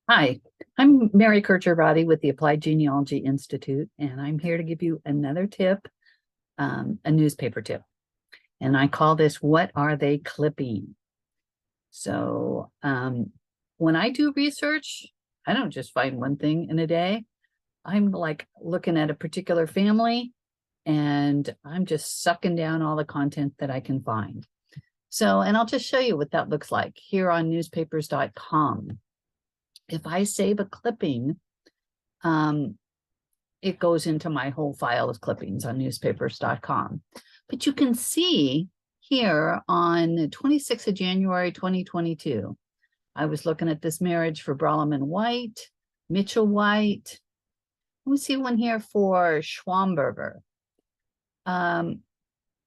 Hi, I'm Mary Kircher-Roddy with the Applied Genealogy Institute, and I'm here to give you another tip, a newspaper tip. And I call this, What Are They Clipping? So when I do research, I don't just find one thing in a day. I'm like looking at a particular family, and I'm just sucking down all the content that I can find. So, and I'll just show you what that looks like here on newspapers.com. If I save a clipping, it goes into my whole file of clippings on newspapers.com. But you can see here on the 26th of January, 2022, I was looking at this marriage for Brawleman White, Mitchell White. We see one here for Schwamberger. And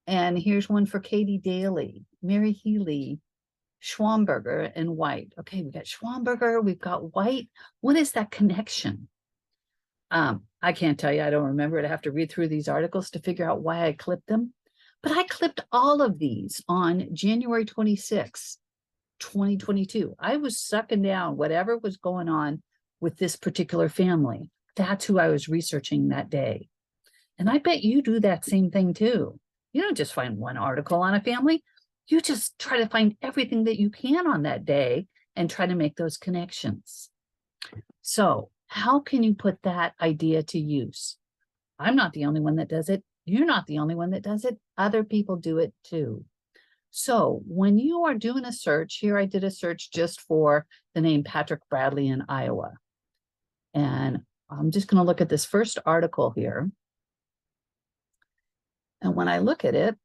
here's one for Katie Daly, Mary Healy, Schwamberger, and White. Okay, we got Schwamberger, we've got White. What is that connection? I can't tell you. I don't remember. I'd have to read through these articles to figure out why I clipped them. But I clipped all of these on January 26, 2022. I was sucking down whatever was going on with this particular family. That's who I was researching that day. And I bet you do that same thing too. You don't just find one article on a family. You just try to find everything that you can on that day and try to make those connections. So how can you put that idea to use? I'm not the only one that does it. You're not the only one that does it. Other people do it too. So when you are doing a search, here I did a search just for the name Patrick Bradley in Iowa. And I'm just going to look at this first article here. And when I look at it,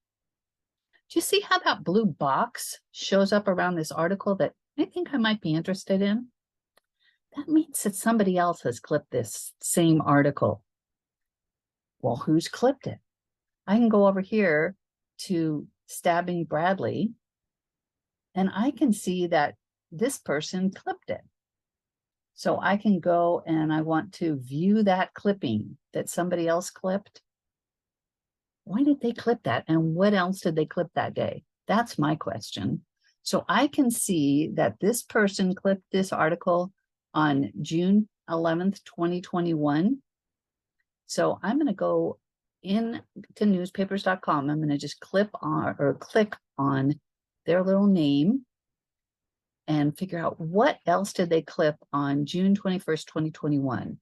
do you see how that blue box shows up around this article that I think I might be interested in? That means that somebody else has clipped this same article. Well, who's clipped it? I can go over here to Stabbing Bradley, and I can see that this person clipped it. So I can go and I want to view that clipping that somebody else clipped. Why did they clip that? And what else did they clip that day? That's my question. So I can see that this person clipped this article on June 11th, 2021. So I'm going to go in to newspapers.com. I'm going to just click on their little name and figure out what else did they clip on June 21st, 2021.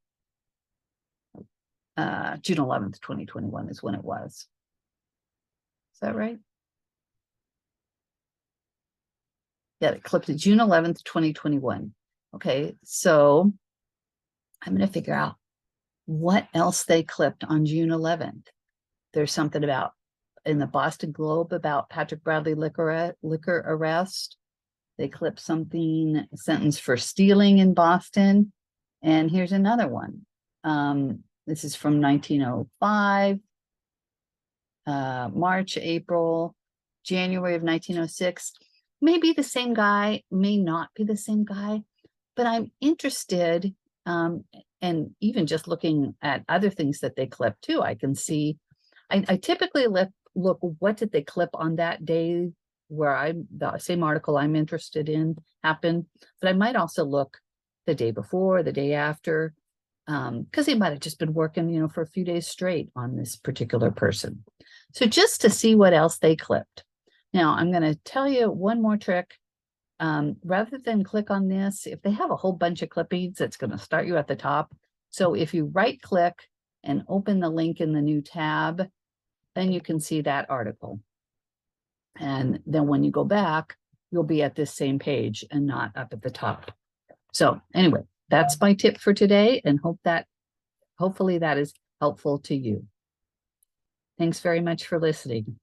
June 11th, 2021 is when it was. Is that right? Yeah, it clipped it June 11th, 2021. Okay, so I'm going to figure out what else they clipped on June 11th. There's something about in the Boston Globe about Patrick Bradley liquor arrest. They clipped something, a sentence for stealing in Boston. And here's another one. This is from 1905, March, April, January of 1906. Maybe the same guy, may not be the same guy, but I'm interested, and even just looking at other things that they clip too, I can see, I typically look, what did they clip on that day where the same article I'm interested in happened, but I might also look the day before, the day after, because he might have just been working, for a few days straight on this particular person. So just to see what else they clipped. Now I'm going to tell you one more trick. Rather than click on this, if they have a whole bunch of clippings, it's going to start you at the top. So if you right click and open the link in the new tab, then you can see that article. And then when you go back, you'll be at this same page and not up at the top. So anyway, that's my tip for today, and hopefully that is helpful to you. Thanks very much for listening.